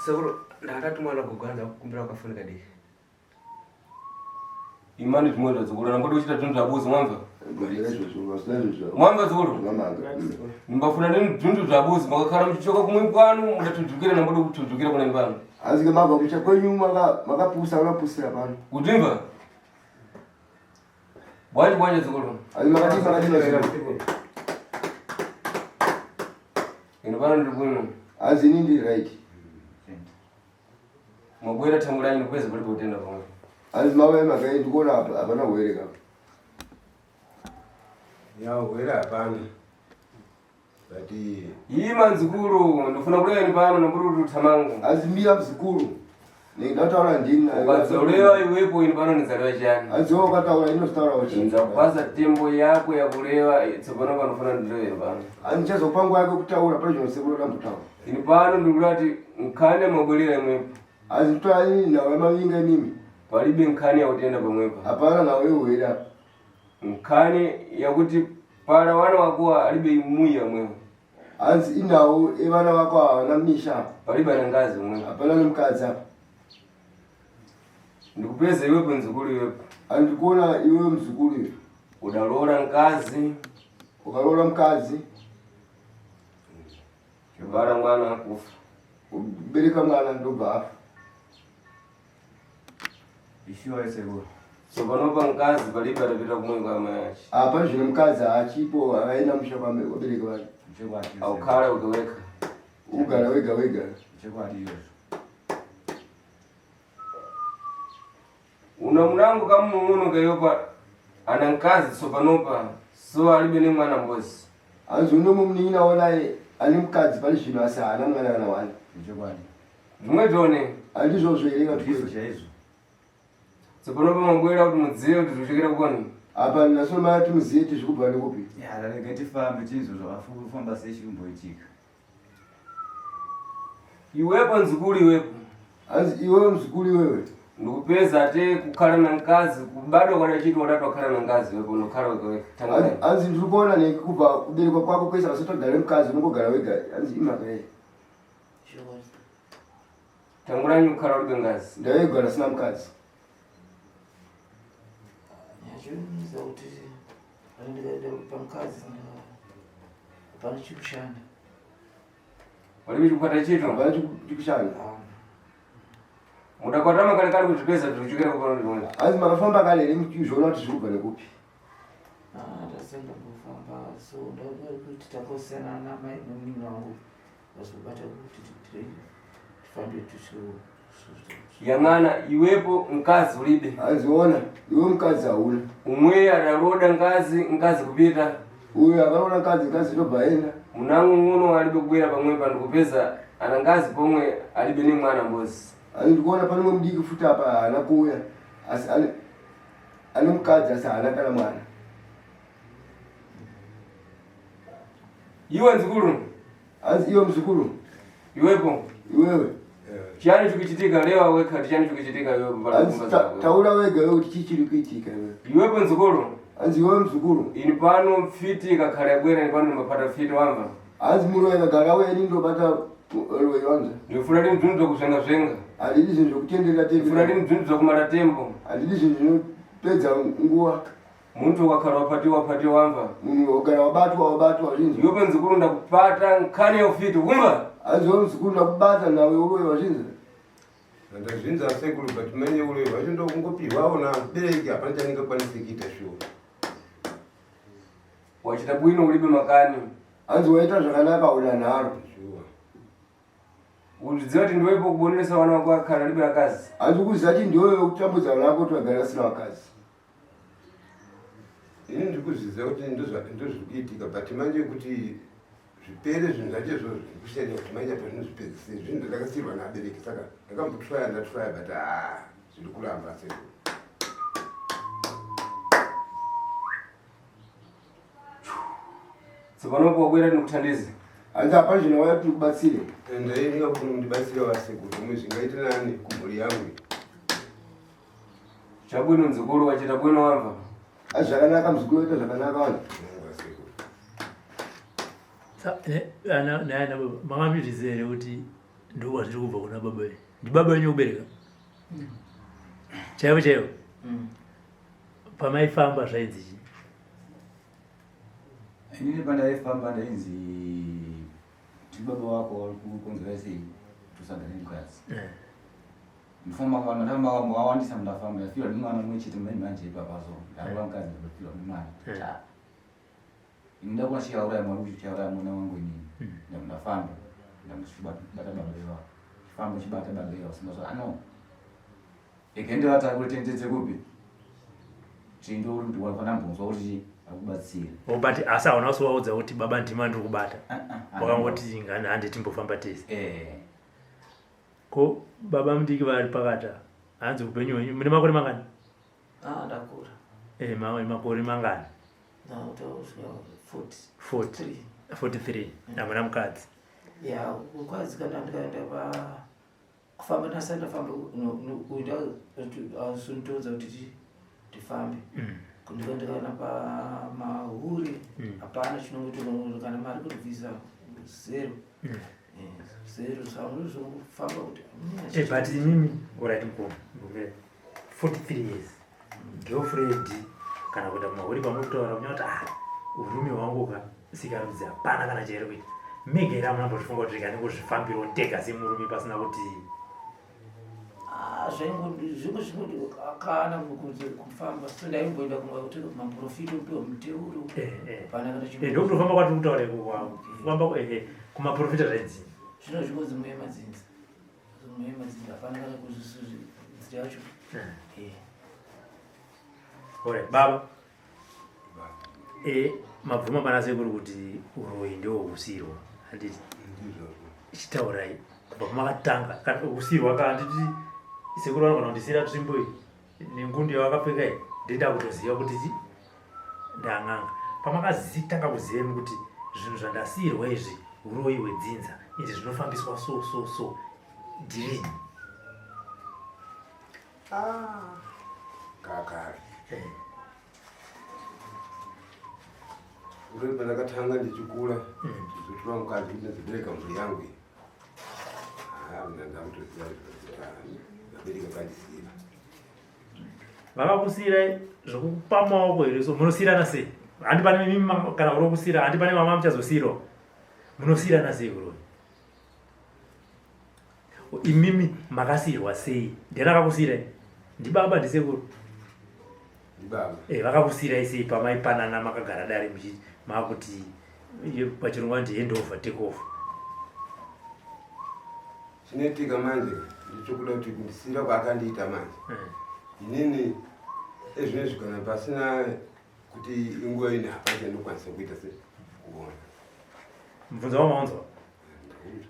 Seguro ndakati mwana kuganza kukumbira wakafunika dii. Imani tumwenda zikuru na mbona uchita tundu abuzi mwamba? Mwamba zikuru? Mbafuna nini tundu abuzi mwakakhala mchichoka kumwimpano mudatundukira na mbona kutundukira kuna mbano. Azike mava kucha kwenyu makapusa unapusira pano. Kudimba? Bwanje zikuru? Makati. Ino pano ndikuno. Azinindi right. Mwabwera tangulani nikweza palipo utenda pamwe. Mawe magai ndikuona hapana uwele kapa. Ya uwele hapana. Bati Ima nzikuru ndifuna kulea ni pano na mburu tutamanga. Azimia mzikuru. Ndataura ndini. Ukazolewa iwepo ini pano nizalewa chani. Azo kataura ino stara wachi. Nza kupasa tembo yako ya kulewa tsopano pano funa ndilewe pano. Anchezo pangu yako kutaura pale josebulo na mutawa. Ini pano ndikulati nkane mwabwelera mwepo. Azitwa nini na wema winga mimi? Palibe nkani ya utenda pamwepa. Hapana na wewe uwela. Nkani ya kuti para wana wakuwa alibe imuya mwepo. Anzi inawo evana wako hawana misha. Palibe na ngazi mwepo. Hapana ni mkaza. Ndikupeza iwepo nzukulu iwepo. Andikuona iwe mzukulu iwe. Udalora nkazi. Ukalora mkazi. Kibara mwana akufa. Ubeleka mwana ndoba. ishiwa esego. Sopanopa nkazi palibe atapita kumwenga amayachi. Hapa jina mkazi achipo aina mshapa mbeleka wale. Au kala ukaweka. Ugala wega. Chekwa ndiyo. Una mlango kama muno kayopa ana nkazi sopanopa so alibe ni mwana mbozi. Anzu nomu mnina walaye ali mkazi pali jina asa anangana na wale. Chekwa ndiyo. Mwetone alizo zoeleka Ndizo cha hizo. sopanopa mabwera kuti mudziwe kuti tuchokera kwani. Apa nasoma ati mziti zikuba ndikupi. Ya la negative ambichizo zvafuku famba sechimbo ichika. Iwepo nzukulu iwepo. Anzi iwe mzukulu wewe. Ndikupeza ate kukhala na nkazi kubadwa kwa chitu watatu wakhala na nkazi wepo nokhala ukaweka tangana. Anzi ndikuona nikuba kubereka kwako kwesa wasotogala mkazi nokogala wega. Anzi imakaye. Tangulani ukhala ube ngazi. Ndawego na sina mkazi. Yajumiza kuti ndikaenda pamkazi pana chikushanda. Walibi kupata chitu? Pana chikushanda. Mudakwatama kale kuti pesa tuchokera kwa ndoni. Anzi makafamba kale ile mkizona kuti zikuba ndikupi. Tasenda kufamba so ndaga kuti takosana na mai nomini wangu. Basubata kuti tifambe tusho. Yangana iwepo nkazi ulibe. Aziona iwe mkazi aula. Umwe adaroda nkazi kupita. Uyo akaona nkazi tobaenda. Munangu ngono alibe kubwera pamwe pandikupeza ana ngazi pomwe alibe ni mwana mbozi. Ndikuona pano mdiki futa hapa anakuya. Ali mkazi asa anakala mwana. Iwe nzukulu. Anzi iwe mzukulu. Iwepo. Iwewe. Chani tukichitika leo weka chani tukichitika wewe mbala kumbaza. Taula wega wewe tichiri kuitika wewe. Iwepo nzukulu. Anzi iwe mzukulu. Ini pano fiti kakhala bwera ni pano mbapata fiti wamba. Anzi muro wega garawe ni ndo bata rowe yonza. Ndifuna ndi mtundu kusenga. Alilizi ndio kutendera tembo. Ndifuna ndi mtundu za kumala tembo. Alilizi ndio peza nguwa. Muntu wakhala wapati wamba. Mungu ogara wabatu wazinzi. Iwepo nzukulu ndakupata nkani ya ufiti kumba. Anzi iwe mzukulu ndakubata nawe uwe wazinzi. Ndazvinza sekuru but menye ule vachindo kungopi waona bereki hapana chaninga kwanisikita sho. Wachita bwino ulibe makani. Anzi waita zvakanaka una naro. Ulidziwa kuti ndiwepo kubonesa wana wako akhala libe akazi. Azikuziva kuti ndiwe kutambudza lako twagara sina wakazi. Ini ndikuziva kuti ndozvikuitika but manje kuti zvipere zvinhu zvacho izvozvo kusiyana kuti manje pazvinozvipedzisa zvinhu ndakasiyirwa naabereki saka ndakambotrya but zviri kuramba sei. Tsopano pobwera ndikuthandize. Anza hapana zvinova kuti kubatsire. Ende ndingafuna mundibatsire wasekuru omwe zvingaite nani kumhuri yangu. Chabwino mzukuru wachita bwino wamva. Zvakanaka muzukuru wetu zvakanaka wana. Ana makamizvizere kuti ndo zviri kubva kuna baba wenyu. Ndi baba wenyu kubereka? Chaivo. Pamaifamba zvainzi. Inini pandaifamba ndainzi kuti baba wako wari kukonzera sei tusagara mukadzi. Ndifamba wawandisa mundafamba ndafirwa nemwana mumwe chete manje ipapazo ndava mukadzi ndafirwa nemwana. Ndakuwa chiauraya mwari kuti chiauraya mwana wangu inini. Ndafamba ndamuchibata baba wako. Chifamba chibata baba wako sindazo ano. Ikaendera takuletendeze kupi? Chindo uri kuti wafana mbonzwa kuti akubatsira. But asa unasowaudza kuti baba ndima ndiri kubata. Wakangoti ngani handiti mbofamba tese. Ko baba mudiki vari pakata hanzi upenyu hwenyu mune makore mangani? Ndakura. Makore mangani? 43. Hamuna mukadzi? Ya mukadzi kana ndikaenda kufamba ndasandafamba kuenda asunitoudza kuti ndifambe. Ndikaenda pamahuri hapana chinongoita kana mari kuti visa zero. Famba kuti but mimi alright mkoma 43 years girlfriend kana kuenda kumahuri pamutaura kunyati urume hwangu Yesikarudzi hapana kana chairi kuita megera munambotifunga kuti ndingozvifambira ndega semurume pasina kuti zvingoti kana kufamba so ndaimboenda kutoka kumaprofita upiwa muteuro hapana kana chinhu ndokutofamba kwati kutaura kufamba kumaprofita zvaidzi zvino zvinonzi muemadzinza hapana kana kuzvizvi yacho. Alright baba mabvuma pana sekuru kuti uroyi ndiwo usirwa handiti chitaurai kubva pamakatanga kana usirwa kana handiti sekuru vanogona kundisira tsvimbo iyi nengundi yavakapfeka iyi ndida kutoziva kuti ndang'anga pamakazitanga kuzivemi kuti zvinhu zvandasiyirwa izvi uroyi hwedzinza izvi zvinofambiswa so ndirini? Kakari. Uri pandakatanga ndichikura ndizotora mukadzi kuti ndizobereka mhuri yangu iyi. Ndakutoziva ndabereka kandisira. Vakakusiyirai zvokupa maoko here so munosiyirana sei? Handi pane mimi kana uri kusiyira handi pane mama muchazosiyirawo. Munosiyirana sei uroyi? Imimi makasiyirwa sei? Ndiani akakusiyirai? Ndibaba ndisekuru? Ndibaba. Vakakusiyirai sei pamaipanana makagara dare makuti pachirungu vanoti hand over take off? Chinoitika manje ndichokuda kuti kundisira kwakandiita manje. Inini ezvinezvi kana pasina kuti inguva ine hapachina ndokwanisa kuita sekuona. Mubvunzo wamaunzwa?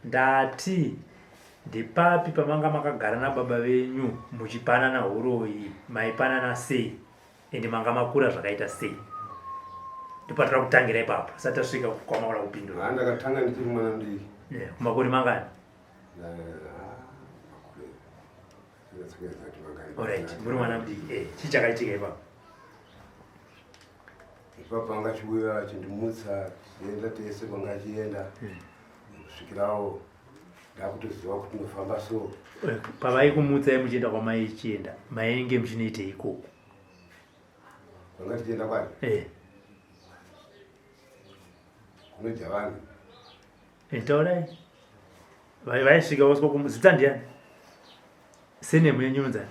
Ndati ndepapi pamanga makagara nababa venyu muchipanana uroyi maipanana sei ende manga makura zvakaita sei? Ndopatira kutangira ipapo sati tasvika kwamaura kupindura. Ndakatanga ndichiri mwana mudiki. Kumakore mangani? Alright, muri mwana mudiki. Chii chakaitika ipapo? Ipapo anga chiuya achindimutsa tienda tese kwanga achienda kusvikirawo ndakutoziva kuti ndofamba so. Pavaikumutsai muchienda kwamai chienda mainge muchinoitei ikoko? Kwanga tichienda kwacho kunoja vanhu. Taurai vaisvika voswa kumuzita ndiani? Senemu yenyu nzani?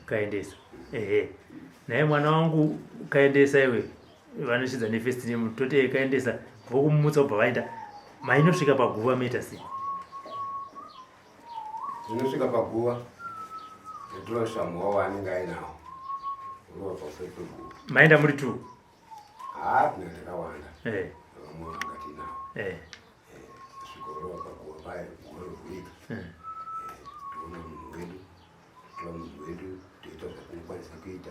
Kaendesa. Naye mwana wangu Kaendesa iwe vanoshidza nefirst name toti Kaendesa vokumutsa kubva vaenda mainosvika paguva meita sei? Zinosvika paguva ndotonoshamwa wanenge ainawo unowa pasai peguva. Maenda muri 2? Tina ndakawanda vamwe vanga tinawo svikorova paguva paya gumaruvika toona munhu wedu tora munhu wedu toita zvatinokwanisa kuita.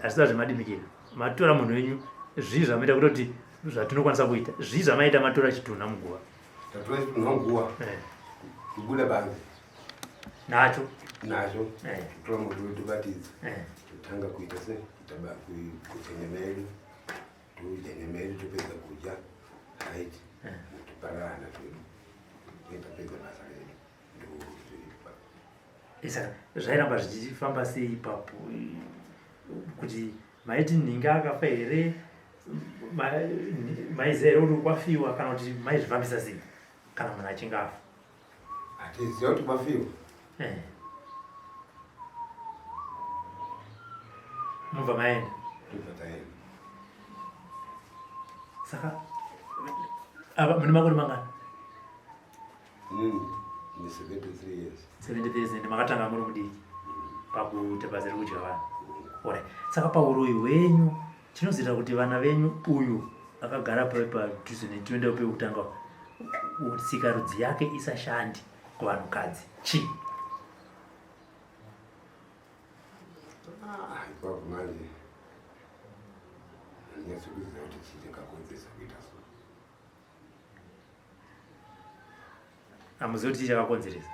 Asi zvazvimadimikira matora munhu wenyu zvii zvamaita kutoti zvatinokwanisa kuita zvii zvamaita matora chitunha muguva? Tatora chitunha muguva kubuda banze nacho tora munhu wedu batidza totanga kuita se kudya nyama yedu todya nyama yedu topedza kudya right toparana topedza basa redu saka zvairamba zvichifamba sei ipapo kuti maiti nhinga akafa here maiziva here kuti kwafiwa kana kuti maizvifambisa sei kana munhu achinge afa? hatiziva kuti kwafiwa. Mubva maenda? Tobva taenda. Saka apa mune makore mangana? Ni 73 years. 73 years ende makatanga muri mudiki pakuita basa rekudya vanhu. Alright. Saka pauroyi hwenyu tinoziva kuti vana venyu uyu akagara padhuze netoenda pekutanga Yesikarudzi yake isashandi kuvanhukadzi chii? Ipapo manje handinyaso kuziva kuti chii chakakonzeresa kuita so. Hamuzivi kuti chii chakakonzeresa?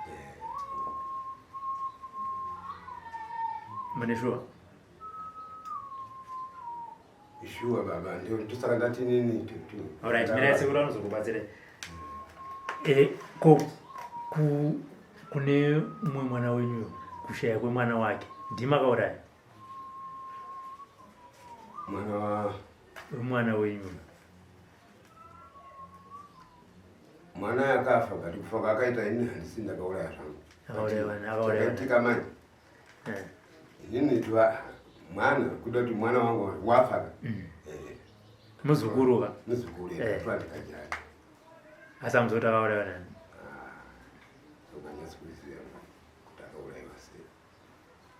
Mune shuwa? Shuwa baba, ndosaka ndati nini. Alright, mina Yesikarudzi anozokubatsirai. Kune mumwe mwana wenyu kushaya kwemwana wake ndimakauraya? Mwana wenyu mwana yakafa but kufa kwakaita ini handisi ndakauraya zvangu. Chakaitika manje inini mwana kuda kuti mwana wangu wafa muzukuru muzukuru ndikajaya. Asi hamuzoti akauraiwa nani?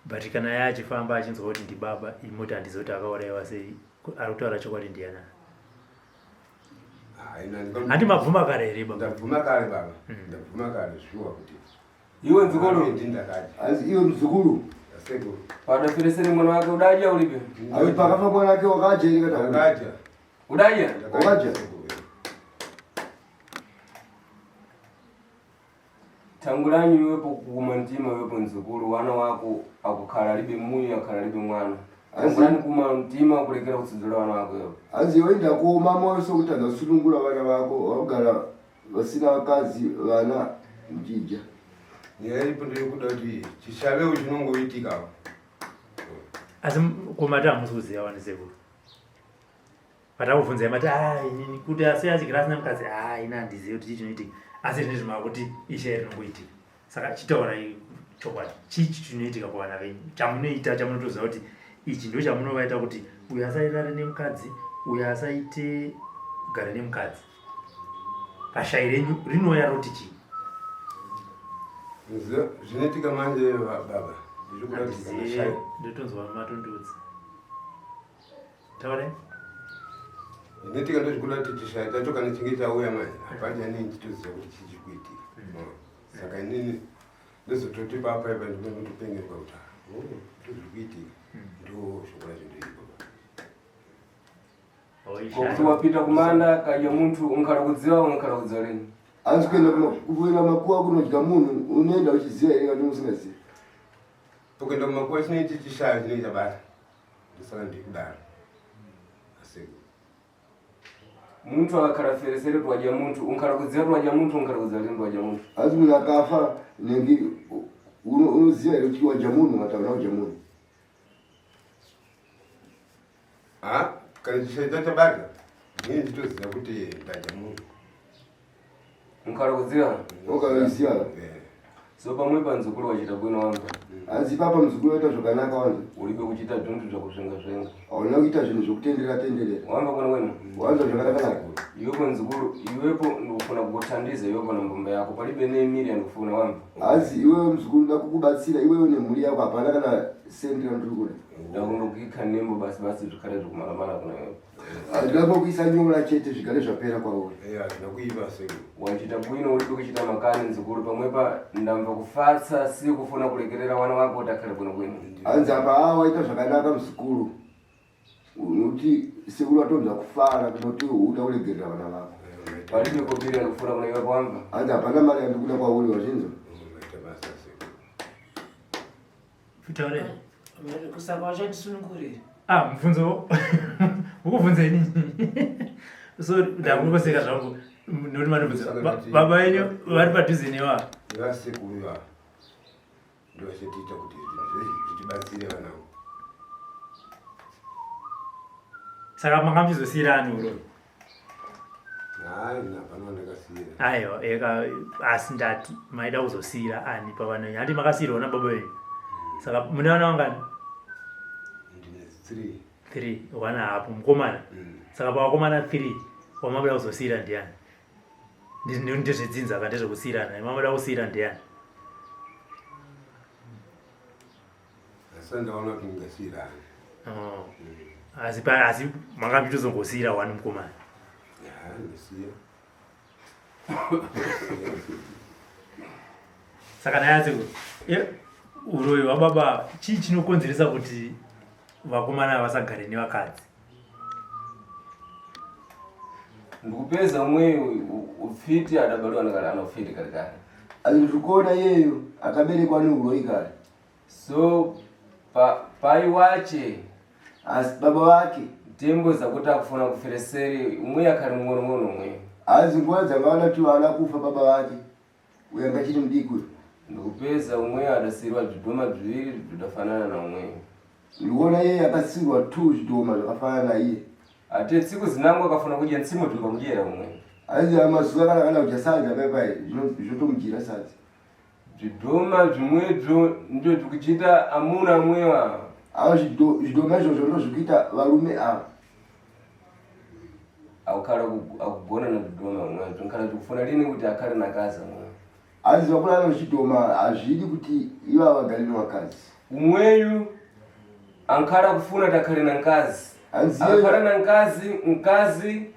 But kana yachifamba achinzwa kuti ndibaba imoti handizoti akauraiwa sei ari kutaura chokwadi ndianani? Handi mabvuma kare here baba? Ndabvuma kare baba, ndabvuma kare shuwa kuti iwe nzukuru ndindakaji. Asi iwe mzukuru Asego padafiresere mwana wake udaja ulibe? ayi pakafa mwana wake wakaja kana ndakaja. Udaja? Wakaja. Tangulanyi wepo kumantima wepo nzukuru wana wako akukhala libe muyi akhala libe mwana. Tangulani kumantima kulekera kutsidzula wana wako wepo. Azi wenda ko mama weso kutanga sulungula wana wako wagala vasina wakazi vana mjija. Nyeri pundi kuda kuti chishave uchinongoitika. Asi kumata hamuziya wani sekuru. Patakubvunza mati inini kuti asi achigara asina mukadzi ina handizivi kuti chii chinoitika. Asi zvine zvimava kuti ishe rinongoitika. Saka chitaurai chokwadi chii chinoitika kuvana venyu chamunoita chamunotoziva kuti ichi ndo chamunovaita kuti uyu asairare nemukadzi uyu asaite gare nemukadzi. Pashai renyu rinouya roti chii? Zvinoitika manje baba. Ndotonzwa matondodzi. Taurai. Zvinoitika ndozvikuda kuti chishaya chacho kana chinge chauya manje hapana nini chitoziva kuti chii chirikuitika. Saka inini ndozototi papaipa ndinotopengerwa kuti ndozvirikuitika ndo shokora zvindoitika. Kuti wapita kumanda kaja muntu unkhala kudziwa unkhala kudziwa lini? Asi kuenda makuwa kunodya munhu unoenda uchiziva here kana usingazivi? Kuenda mumakuwa chinoiti chishaya chinoita basa. Ndosaka ndikudaro. Asego muntu akakhala feresere twadya muntu unkhala kudziwa twadya muntu unkhala kudziwa lini twadya muntu? Asi munhu akafa nengi unoziva here kuti wadya munhu mataura kudya munhu? Kana chishaya chabata inini nditoziva kuti ndadya munhu. Unkhala kudziwa? Ukaziva. So pamwe panzukuru wachita bwino wanga. Asi papa mzukuru waita zvakanaka wanza. Ulibe kuchita zvinhu zvakuzvenga zvenga. Hauna kuita zvinhu zvokutendera tenderera. Wamba kuna wenu? Wanza zvakanaka. iwepo nzukuru iwepo ndikufuna kukuthandiza iwepo na mbumba yako palibe nemiri andikufuna wamva azi iwewe mzukuru ndakukubatsira iwewe nemhuri yako hapana kana sendi randikuda ndakundokukha nembo basi zvikale zvikumalamala kuna iwepo ndingangokuisa nyora chete zvigare zvapera kwauri ndinakuiva seko wachita bwino uri kuchita makani nzukuru pamwepa ndamva kufatsa si kufuna kulekerera wana wako kuti akhale bwino anzi apa waita zvakanaka mzukuru uti sekuru atonza kufara kuti uda kulegerera vana vako palibe kopiri andikufuna kuna iwepo wamva anzi hapana mari andikuda kwauri wazvinzo Fitaure. Kusaka wachandisunungurira. Mubvunzo. Ukubvunza inini. So ndakungoseka zvangu noti manobvunza. Baba wenyu vari padhuze newa. Vasekuru va. Ndovachetiita kuti zvichibatsire vana. Saka makambizosiyira ani uroro. Hapana ndakasiyira. Aiwa, asi ndati maida kuzosiyira ani pavana venyu. Handi makasiyirwa nababa wenyu. Saka mune vana vangani? Ndine 3. Wana hapo mukomana. Saka pavakomana 3 wamabada kuzosiyira ndiani? Ndezvedzinza kana ndezvekusiyirana. Mamada kusiyira ndiani? Asi ndaona kuti ndingasiyirana. Asi makambitozongosiyira wani mukomana. Ndasiya. Saka nayatse uroyi wababa chii chinokonzeresa kuti vakomana vasagare nevakadzi? ndikupedza umwe ufiti adabalwa nakala anofiti kale kale azvikuona iyeyo akaberekwa neuroyi kale so pai wache asi baba vake tembo zakuti akufuna kufereseri umwe akari mng'ono umwe azi nguva dzangaona kuti vana kufa baba vake uyo angachiti mudiki ndikupedza umwe adasiyirwa zvidhoma zviviri zvidafanana na umwe ndikuona iye akasiyirwa 2 zvidhoma zvakafanana naiye ate tsiku zinangu akafuna kudya ntsimo tikamudyera umwe azi amazuva kana kudya sadza paipai zvotomudyira sadza zvidhoma zvimwezvo ndo zvikuchita amuna amwewa ava zvidhoma izvozvo ndo zvikuita varume ava akukhala akugona na zvidhoma umwezvo nkhala zvikufuna lini kuti akhale nakazi umwe azi vakulana nezvidhoma hazvidi kuti iva vagare nevakadzi umweyu ankhala kufuna kuti akhale na nkazi akhala na nkazi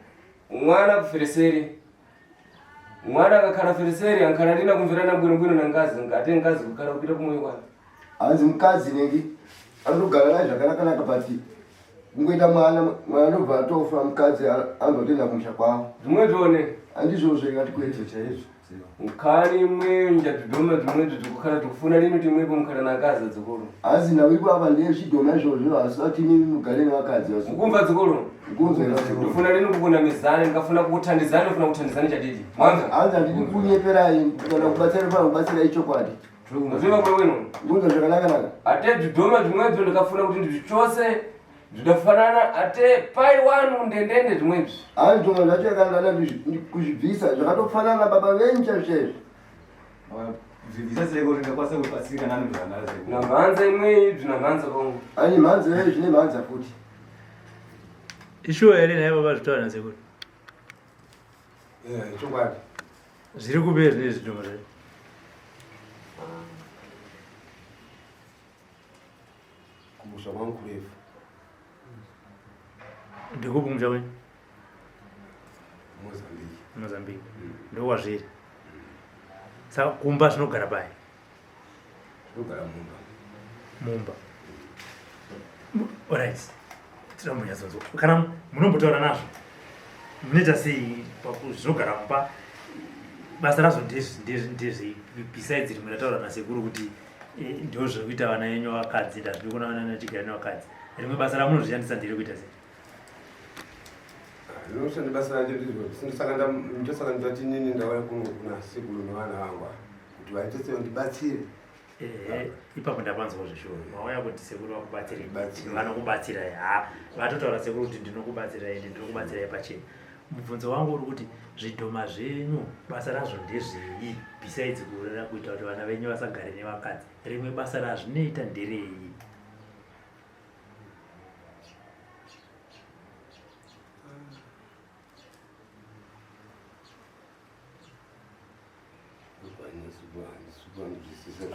mwana kufereseri mwana akakhala fereseri ankhala lina kumverana bwinobwino na nkazi ate nkazi kukhala kupita kumweyo kwake hanzi mukadzi nengi anogara naye zvakanakanaka pati kungoita mwana nobva atofa mukadzi anotenda kumusha kwavo zvimwezvone handizvozvo ingati kwete chaizvo nkhani imwe njadhidhoma zvimwezvo zvikukhala tikufuna lini kuti imwepo mukhala na nkazi dzikulu hanzi nawipo apa ndezvidhoma izvozvo hasati nini mugare nevakadzi mukumva dzikulu ndifuna lini kukunamizani ndikafuna kukuthandizani ndifuna kuthandizani chadidi mwanga hanzi handidi kunyeperai kana kubatsira fana kubatsirai chokwadi muziva kwe wino ngunza zvakanakanaka ate zvidhoma zvimwezvo ndikafuna kuti ndizvichose zvidafanana ate pai wanu ndendende zvimwezvi hanzi zvomwe zvacho yakandada kuzvibvisa zvakatofanana baba venyu chaizvezvo zvibvisa seko kuti ndakwanisa kubatsirika nani zvakanaka seko namhanza imwe ibvi namhanza pomwe ani mhanza iyoyo zvine mhanza futi Ishuwa here naye baba zvitaura nasekuru? Chokwadi. Zviri kupera zvine zvidhoma zvacho? Kumusha kwangu kurefu. Ndikupi kumusha kwenyu? Mozambique. Mozambique. Ndokwazviri. Saka kumba zvinogara pai? Zvinogara mumba. Mumba. Alright. Tinombonyatsozo. Kana munombotaura nazvo. Munoita sei zvinogara mumba? Basa razvo ndezvei besides rimwe rataura nasekuru kuti ndo zvekuita vana venyu vakadzi ndazviri kuona vana vachigara nevakadzi. Rimwe basa ramunozvishandisa ndiri kuita sei? Ndinoshanda basa ranje ndizvo. Ndosaka ndati nini ndauya kuna sekuru nevana vangu kuti vaite sei ndibatsire. Ipapo ndapanzwa zvishoro. Mauya kuti sekuru vakubatsire. Vanokubatsira ha. Vatotaura sekuru kuti ndinokubatsira ende ndinokubatsira pachena. Mubvunzo wangu uri kuti zvidhoma zvenyu basa razvo ndezvei besides kurera kuita kuti vana venyu vasagare nevakadzi. Rimwe basa razvinoita nderei?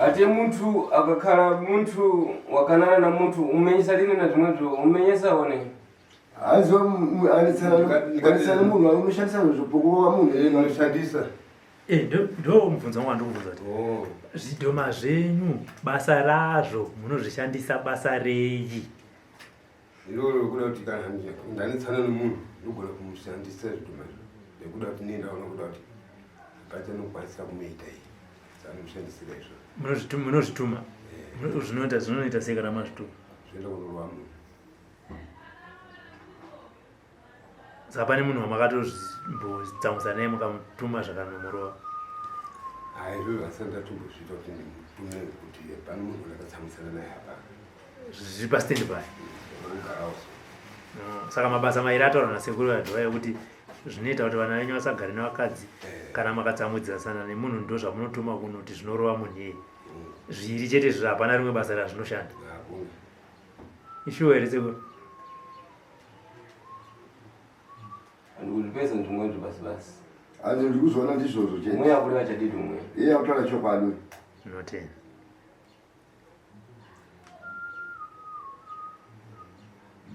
ate muntu akakhala muntu wakanana na muntu umenyesa lini na zimwezo umenyesa one azo alisana munhu unoshandisa zvopokuva munhu inoshandisa ndo mubvunzo wangu ndikubvunza kuti zvidhoma zvenyu basa razvo munozvishandisa basa rei? iroro kuda kuti kana ndanetsana nemunhu ndogona kumushandisa zvidhoma izvo nekuda kuti nendaona kuda kuti pachanokwanisa kumuita iyi sanomushandisira izvo munozvituma zvinoita sei kana mazvituma? zvinoenda kunorwa munhu saka pane munhu wamakatozvitsamwisa naye mukamutuma zvakanomurova? izvozvo asina ndatombozviita kuti ndimutume kuti pane munhu ndakatsamwisana naye hapana zviri pastand by. ogarawo saka mabasa mairi ataura nasekuru adhiwa ekuti zvinoita kuti vana venyu vasagare nevakadzi kana makatsamwidzasana nemunhu ndo zvamunotuma kuno kuti zvinorova munhu iyeye zviri chete zviri hapana rimwe basa razvinoshanda? ishuwa here sekuru? andikuzvipesa ndimwezo basi asi ndikuzoona ndizvozvo chete umwe akuri vachadidi umwe iye akutaura chokwadi notenda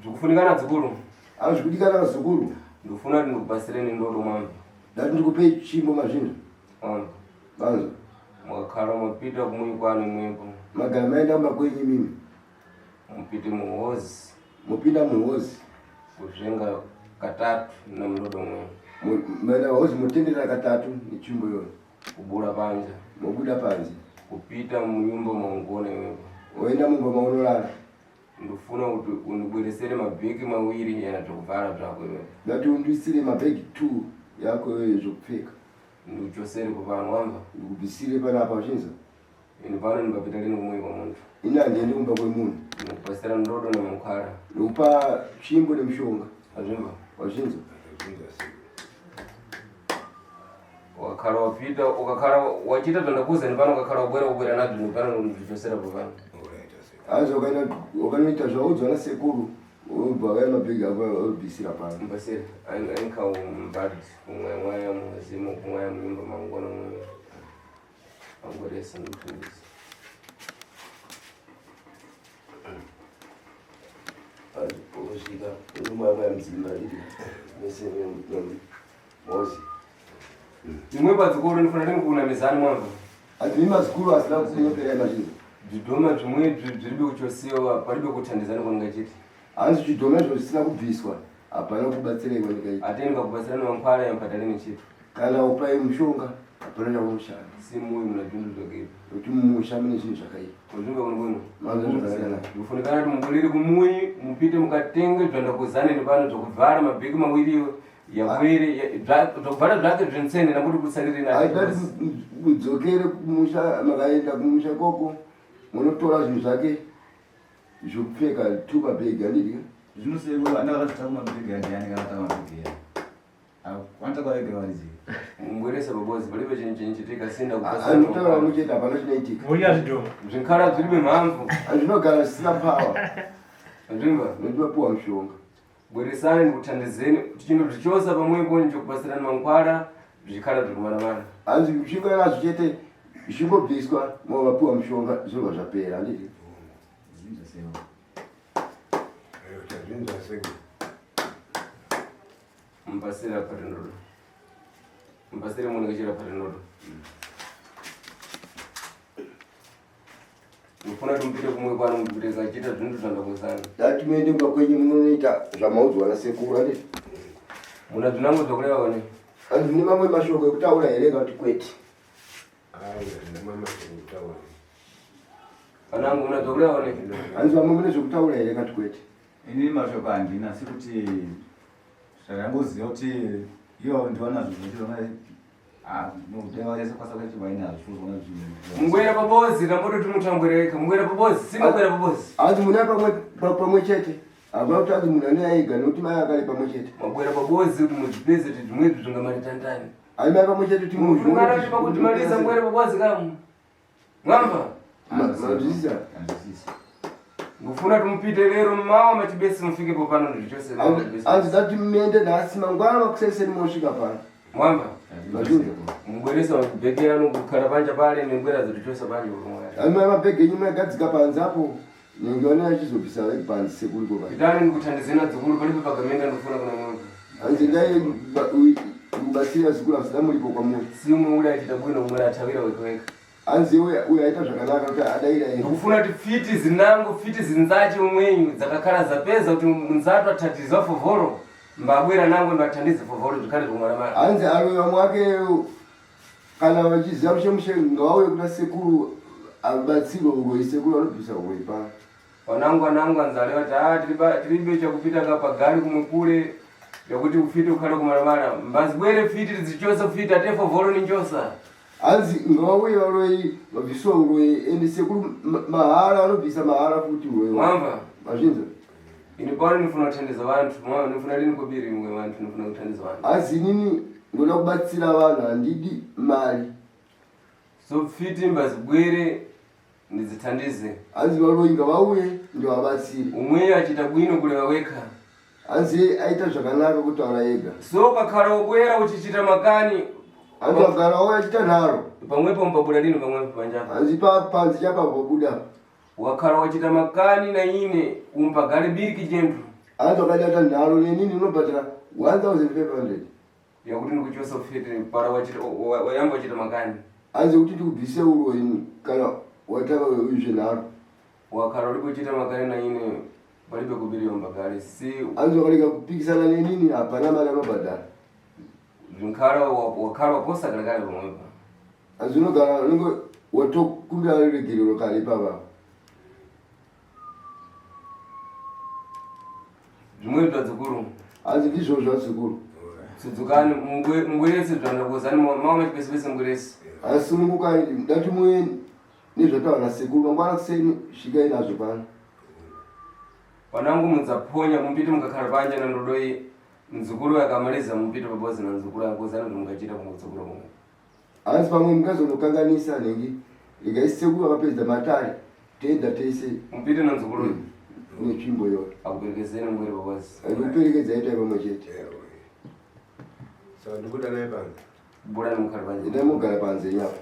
zvikufunikana dzikuru azvikudikana zikuru ndikufuna kuti ndikupasireni ndodo mwamba ndati ndikupe chimbo mazvino mwamba banza mwakakhala mwapita kumuikwano imwepo magana maenda makwenyu mimi mupite muhozi mupinda muhozi kuzvenga katatu na mdodo mwe maenda hozi mutendera katatu nechimbo iyoyo kubura panja mobuda panze kupita munyumba maungona imwepo oenda mumba maunorara ndofuna kuti undibweresere mabheki mawiri yana zvokuvhara zvako imwepo ndati undisire mabhegi 2 yako iyoyo zvokupfeka ndikuchosere kuvanhu wamba ndikubvisire panapa uchinza ini pano ndingapita lini kumwe kwamuntu ini handiende kumba kwemunhu ndikupasira ndodo nemankhwara ndikupa chimbo nemushonga azvimba wazvinza wakakhala wapita ukakhala wachita zvandakuza nepano ukakhala wabwera nazvo nepano ndizvichosera pavanhu azo ukanoita zvaudzwa nasekuru ubva vaya mabhegi ako obvisira pano mbasire ainkaumbadi kumwaya muzimu kumwaya munyumba mangona mwe angoresa ndikufundisa osvika nomwaya mzimba iri mese mozi imwe padzikuru ndifuna ndingukuna mizani mwamba hatimi mazikuru asina kunyopera mazvino zvidhoma zvimwe zviribe kuchosiwa paribe kuthandizana kwandingachiti hanzi zvidhoma izvo zvisina kubviswa hapana kubatsireiwa ndikaita ati ndingakubatsira nemankhwara yampatari nechito kana upai mushonga hapana chaumushanda simuyi muna zvinhu zvakipa kuti mumusha mune zvinhu zvakaipa kuzvinga kunokuno mazvazvakanaka ndikufunikana kuti mubudiri kumuyi mupite mukatenge zvandakuzane nepano zvokuvhara mabheki mawiriyo yakwere zvokuvhara zvake zvensene nakuti kutsarire aitati mudzokere kumusha makaenda kumusha koko munotora zvinhu zvake zvokupfeka 2 mabhegi andidika zvinoseko andakatota kumabhegi adiani kana ta mabhegi kwandakavega varizi mungweresa babozi palibe chinhu chinichitika sinda anotaura mucheta hapana chinaitika uya zvidhoma zvinkhala zviribe mhamvu andinogara zvisina pawa andimba ndotivapuwa mushonga bweresani ndikuthandizeni tichindo zvichosa pamwepo nichokupasirana mankhwara zvikhala zvirikumana hanzi mushingo nazvo chete zvichingobviswa mavapuwa mushonga zvinobva zvapera anditi mpasire apate ndodo mpasire munhu kachira apate ndodo ndofuna timpite kumwe kwano mupite kachita zvinhu zvandakuzana dati muende kumba kwenyu munoita zvamaudzwa nasekuru anditi muna zvinango zvakureva one hanzi mune mamwe mashoko ekutaura here kuti kwete vanangu muna zvakureva one hanzi vamwe mune zvekutaura here kati kwete ini mashoko handina sekuti zvakangoziva kuti iyo ndiona zvinhu mungwera pabozi tambototi mutangwereka mungwera pabozi singakwera pabozi hanzi muna pamwe chete hapana kuti hanzi munhu ane aiga nekuti mai akari pamwe chete magwera pabozi kuti muzvipeze kuti zvimwezvi zvingamatitandani ai mai pamwe chete kuti mungana pakutimaliza mungwera pabozi kamu mwamba mazvisa ngufuna timupite lero mawa machibesi mufikepo pano ndizvichose hanzi dati muende nhasi mangwana makuseseni mosvika pano mwamba Mubweresa mabhegi anu kukhala panja pale ningwera zilichosa panje kumwe. Mabhegi nyuma yakadzika panzi apo ningiona achizobvisa panzi sekuru ko panje. Ndani ndikuthandizena dzukuru palipo pagamenda ndofuna kuna muntu. Anzi ndai kubatsira zikuru asidamulipo kwa muntu. Simwe uli achita bwino umwe athawira wekaweka. Anzi uya aita zvakanaka kuti adaira ino. Ndikufuna kuti fiti zinango fiti zinzachi umwenyu dzakakhala zapeza kuti munzatu athandiza fovoro. Mbabwera nangu ndathandiza fovoro zvikale zomwana mara. Anzi aloya mwake kana vachiziva mushemushe ngawauye kuna sekuru abatsiro uroyi sekuru anobvisa uroyi pa. Wanangu anzalewa kuti tiribe chakupita kapagari kumwe kule yakuti ufite ukhale kumaramara mbazibwere fiti zichosa fiti ate fovoro ninjosa. Anzi ngawauye uroyi vabviswa uroyi ende sekuru mahara anobvisa mahara futi uroyi. Mwamba mazvinza. Ini pano nifuna kuthandiza vantu, mwa nifuna lini kubiri mwe vantu nifuna kuthandiza vantu. Azi nini ngoda kubatsira vanhu handidi mali. So fiti mbazibwere ndizithandize. Anzi varoyi ngavauye ndivabatsire. Umwe achita bwino kulewa wekha. Anzi aita zvakanaka kutaura ega. So kakhala ubwera uchichita makani. Anzi agara auya achita nharo. Pamwepo mpabuda lino pamwepo panjapa. Anzi panzi chapa pabuda. Wakhala wachita makani na ine umpagale biri kijentu. Anzi wakadata nharo nenini unobhadhara 1500. Yakuti ndikuchosa fiti para wayamba wachita makani. Anzi kuti ndikubvise uroyi kana watava izve nharo. Wakhala uri kuchita makani na ine palibe kubiri yombagale si. Anzi wakaleka kupikisana nenini hapana mali anobhadhara. Wakhala waposa kalekale pamwepo. Anzi unogara unenge watokumbira regerero kale pava. Zvimwe dzukuru. Anzi ndizvo zvadzukuru. Sudzukani mungweresi zvandakozani mama chipesipesi mungweresi. Asi munguka ndati muye nezvatawana sekuru mangwana kuseni svikai nazvo pano. Wanangu mudzaponya mumpiti mukakhala panja na ndodoi mdzukuru akamaliza mumpiti pabozi na mdzukuru akozana kuti mungachita kumadzukuru kumwe. Anzi pamwe mukazonokanganisa nengi ikaisi sekuru akapedza matari toenda tese mumpiti na mdzukuru netsvimbo iyoyo akuperekezeni mungwere pabozi. Ndikuperekedza itai pamwe chete. So ndikuda naye panze. Bora nimukhala panja. Ida mugara panze nyapa.